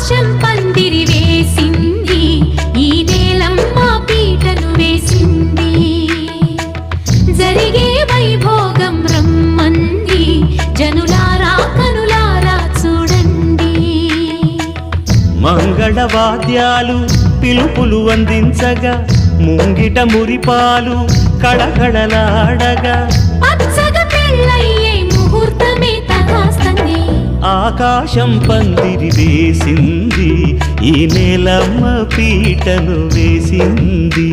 ఆకాశం పందిరి వేసింది, ఈ నేలమ్మ పీటను వేసింది. జరిగే వైభోగం రమ్మంది, జనులారా కనులారా చూడండి. మంగళవాద్యాలు పిలుపులు అందించగా, ముంగిట మురిపాలు కళకళలాడగా, పచ్చగా పెళ్ళయ్యే ముహూర్తమే తగాస్తంది. ఆకాశం పందిరి వేసింది, ఈ నేలమ్మ పీటను వేసింది.